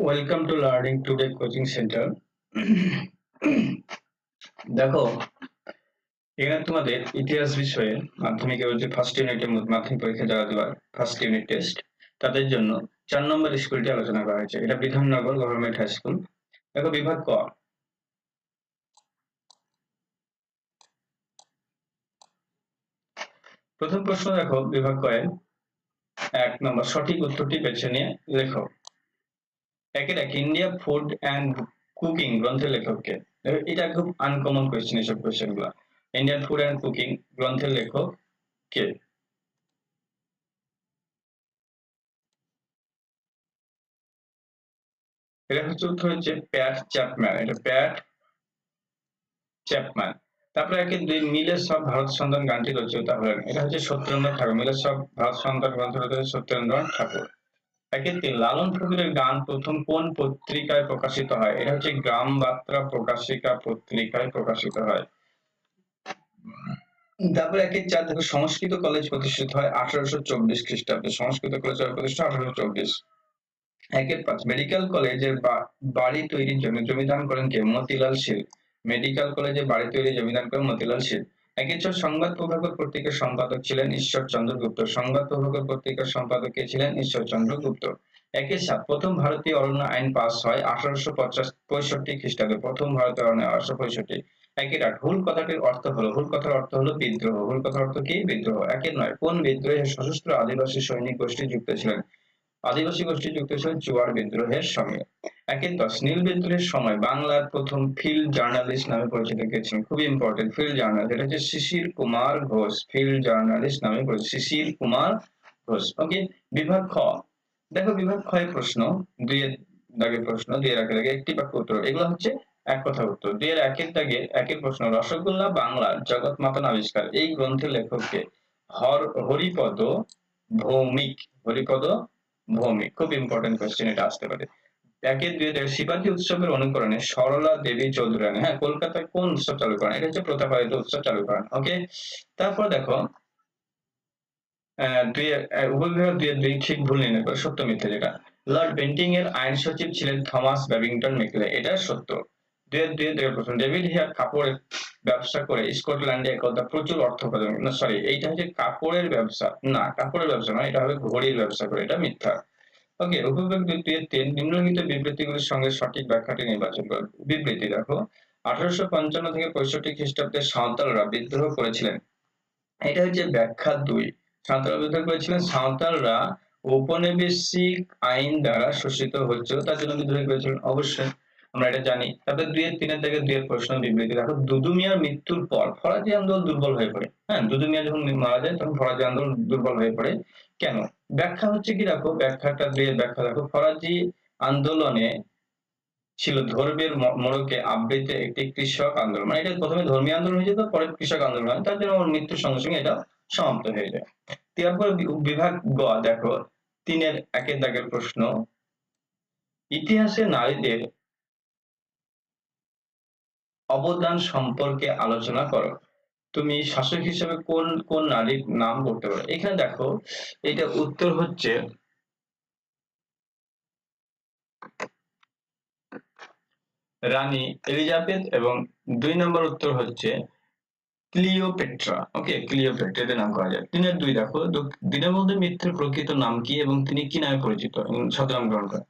Welcome to learning today coaching centre. দেখো, এখানে তোমাদের ইতিহাস বিষয়ে মাধ্যমিকের যে ফার্স্ট ইউনিটের মাধ্যমিক পরীক্ষা যারা দেওয়ার ফার্স্ট ইউনিট টেস্ট তাদের জন্য 4 নম্বর স্কুলটি আলোচনা করা হয়েছে। এটা বিধাননগর গভর্নমেন্ট হাই স্কুল। দেখো বিভাগ ক। প্রথম প্রশ্ন দেখো বিভাগ ক এর 1 নম্বর সঠিক উত্তরটি বেছে নিয়ে লেখো। একের এক ইন্ডিয়া ফুড অ্যান্ড কুকিং গ্রন্থের লেখককে। এটা খুব আনকমন কোয়েশ্চেন, এসব কোয়েশ্চেন গুলা। ইন্ডিয়ান ফুড অ্যান্ড কুকিং গ্রন্থের লেখক কে? এটা হচ্ছে উত্তর হচ্ছে প্যাট চ্যাপম্যান। এটা প্যাট চ্যাপম্যান। তারপরে একে দুই মিলের সব ভারত সন্তান গানটি রচয়িতা হলেন। এটা হচ্ছে সত্যেন্দ্রনাথ ঠাকুর। মিলের সব ভারত সন্তান গ্রন্থ রচয়িতা সত্যেন্দ্রনাথ ঠাকুর। একে তিন লালন ফকিরের গান প্রথম কোন পত্রিকায় প্রকাশিত হয়? এটা হচ্ছে গ্রাম বার্তা প্রকাশিকা পত্রিকায় প্রকাশিত হয়। তারপরে একে চার দেখো সংস্কৃত কলেজ প্রতিষ্ঠিত হয় 1824 খ্রিস্টাব্দে। সংস্কৃত কলেজ প্রতিষ্ঠা 1824। একের পাঁচ মেডিকেল কলেজের বাড়ি তৈরির জন্য জমিদান করেন কে? মতিলাল সেন। মেডিকেল কলেজে বাড়ি তৈরি জমিদান করেন মতিলাল সেন। একের ছয় সংবাদ প্রভাকর পত্রিকার সম্পাদক ছিলেন ঈশ্বরচন্দ্র গুপ্ত। সংবাদ প্রভাকর পত্রিকার সম্পাদক কে ছিলেন? ঈশ্বরচন্দ্র গুপ্ত। একের সাত প্রথম ভারতীয় অরণ্য আইন পাস হয় 1865 খ্রিস্টাব্দে। প্রথম ভারতীয় অরণ্য 1865। একের আট হুল কথাটির অর্থ হলো, হুল কথার অর্থ হলো বিদ্রোহ। হুল কথার অর্থ কি? বিদ্রোহ। একের নয় কোন বিদ্রোহে সশস্ত্র আদিবাসী সৈনিক গোষ্ঠী যুক্ত ছিলেন? আদিবাসী গোষ্ঠী যুক্ত ছিল চুয়ার বিদ্রোহের সঙ্গে। একের 10 নীল বিদ্রোহের সময় বাংলার প্রথম ফিল্ড জার্নালিস্ট নামে পরিচিত কে ছিলেন? খুবই ইম্পর্টেন্ট, ফিল্ড জার্নালিস্ট। এটা হচ্ছে শিশির কুমার ঘোষ। ফিল্ড জার্নালিস্ট নামে পরিচিত শিশির কুমার ঘোষ। ওকে। বিভাগ খ। দেখো বিভাগ খ এর প্রশ্ন, দুইয়ের দাগের প্রশ্ন, দুইয়ের একের দাগে একটি বাক্য উত্তর। এগুলো হচ্ছে এক কথার উত্তর। দুইয়ের একের দাগে একের প্রশ্ন, রসগোল্লা বাংলার জগৎ মাতান আবিষ্কার। এই গ্রন্থের লেখককে? হরিপদ ভৌমিক। হরিপদ ভৌমিক। খুব ইম্পর্টেন্ট কোয়েশ্চেন, এটা আসতে পারে। একের দুই শিবাজী উৎসবের অনুকরণে সরলা দেবী চৌধুরী, হ্যাঁ, কলকাতায় কোন উৎসব চালু করেন? এটা হচ্ছে প্রতাপাদিত্য উৎসব চালু করেন। ওকে। তারপর দেখো উভয় বিভাগ দুই ঠিক ভুল নির্ণয় করে সত্য মিথ্যে যেটা। লর্ড বেন্টিং এর আইন সচিব ছিলেন থমাস ব্যাবিংটন মেকলে। এটা সত্য। দুই প্রশ্ন, ডেভিড হিয়ার কাপড়ের ব্যবসা করে স্কটল্যান্ডে একদা প্রচুর অর্থ উপার্জন। না সরি, এইটা হচ্ছে কাপড়ের ব্যবসা না, কাপড়ের ব্যবসা নয়, এটা হবে ঘড়ির ব্যবসা করে। এটা মিথ্যা। ওকে। উপবিভাগ দুইয়ের তিন নিম্নলিখিত বিবৃতিগুলির সঙ্গে সঠিক ব্যাখ্যাটি নির্বাচন করো। বিবৃতি দেখো, 1855 থেকে 65 খ্রিস্টাব্দে সাঁওতালরা বিদ্রোহ করেছিলেন। এটা হচ্ছে ব্যাখ্যা দুই। সাঁওতালরা বিদ্রোহ করেছিলেন। সাঁওতালরা ঔপনিবেশিক আইন দ্বারা শোষিত হচ্ছিল, তার জন্য বিদ্রোহ করেছিলেন, অবশ্যই আমরা এটা জানি। তারপরে দুইয়ের তিনের থেকে দুইয়ের প্রশ্ন বিবৃতি দেখো, দুদু মিয়ার মৃত্যুর পর ফরাজি আন্দোলন দুর্বল হয়ে পড়ে। হ্যাঁ, দুদু মিয়া যখন মারা যায় তখন ফরাজি আন্দোলন দুর্বল হয়ে পড়ে। কেন? ব্যাখ্যা হচ্ছে কি দেখো, ব্যাখ্যাটা দুইয়ের ব্যাখ্যা দেখো, ফরাজি আন্দোলনে ছিল ধর্মের মোড়কে আবৃত একটি কৃষক আন্দোলন। মানে এটা প্রথমে ধর্মীয় আন্দোলন হয়ে যেত, পরে কৃষক আন্দোলন হয়, তার জন্য ওর মৃত্যুর সঙ্গে সঙ্গে এটা সমাপ্ত হয়ে যায়। তারপর বিভাগ গ দেখো, তিনের একের দাগের প্রশ্ন, ইতিহাসে নারীদের অবদান সম্পর্কে আলোচনা করো। তুমি শাসক হিসেবে কোন কোন নারীর নাম করতে পারো? এখানে দেখো, এটা উত্তর হচ্ছে রানী এলিজাবেথ এবং 2 নম্বর উত্তর হচ্ছে ক্লিওপেট্রা। ওকে, ক্লিওপেট্রা এদের নাম করা যায়। তিনের দুই দেখো, দীনবন্ধু মিত্রের প্রকৃত নাম কি এবং তিনি কি নামে পরিচিত ছদ্মনাম গ্রহণ করেন?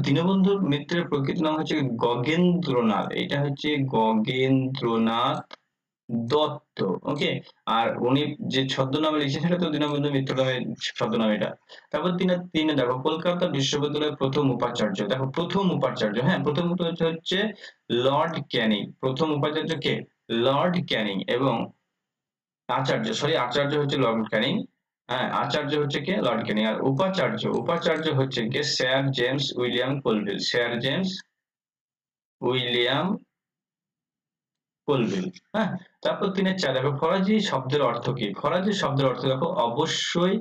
দীনবন্ধু মিত্রের প্রকৃত নাম হচ্ছে গগেন্দ্রনাথ। এটা হচ্ছে গগেন্দ্রনাথ দত্ত। ওকে। আর উনি যে ছদ্মনামে লিখেছেন সেটা তো দীনবন্ধু মিত্র নামে ছদ্মনাম এটা। তারপর তিনে দেখো, কলকাতা বিশ্ববিদ্যালয়ের প্রথম উপাচার্য। দেখো প্রথম উপাচার্য, হ্যাঁ, প্রথম উপাচার্য হচ্ছে লর্ড ক্যানিং। প্রথম উপাচার্য কে? লর্ড ক্যানিং। এবং আচার্য হচ্ছে লর্ড ক্যানিং। হ্যাঁ, আচার্য হচ্ছে কে? লর্ড ক্যানিং। আর উপাচার্য হচ্ছে কে? Sir James William Colvile. Sir James William Colvile. হ্যাঁ। তারপর তিনের চার দেখো, ফরাজি শব্দের অর্থ কি? ফরাজি শব্দের অর্থ দেখো, অবশ্যই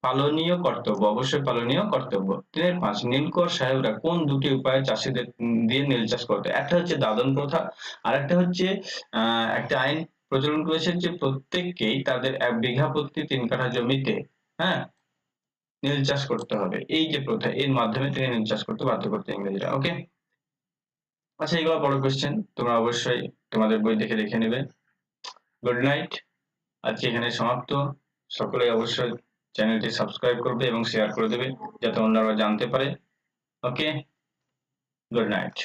পালনীয় কর্তব্য। অবশ্যই পালনীয় কর্তব্য। তিনের পাঁচ, নীলকর সাহেবরা কোন দুটি উপায়ে চাষীদের দিয়ে নীল চাষ করতো? একটা হচ্ছে দাদন প্রথা, আর একটা হচ্ছে একটা আইন প্রচলন করেছে যে প্রত্যেককেই তাদের 1 বিঘা প্রতি 3 কাঠা জমিতে, হ্যাঁ, নীল চাষ করতে হবে, এই যে প্রথা এর মাধ্যমে তিনি নীল চাষ করতে বাধ্য করতে ইংরেজরা। ওকে, আচ্ছা এগুলো বড় কোশ্চেন, তোমরা অবশ্যই তোমাদের বই দেখে নেবে। গুড নাইট, আজকে এখানে সমাপ্ত। সকলে অবশ্যই চ্যানেলটি সাবস্ক্রাইব করবে এবং শেয়ার করে দেবে যাতে অন্যরা জানতে পারে। ওকে, গুড নাইট।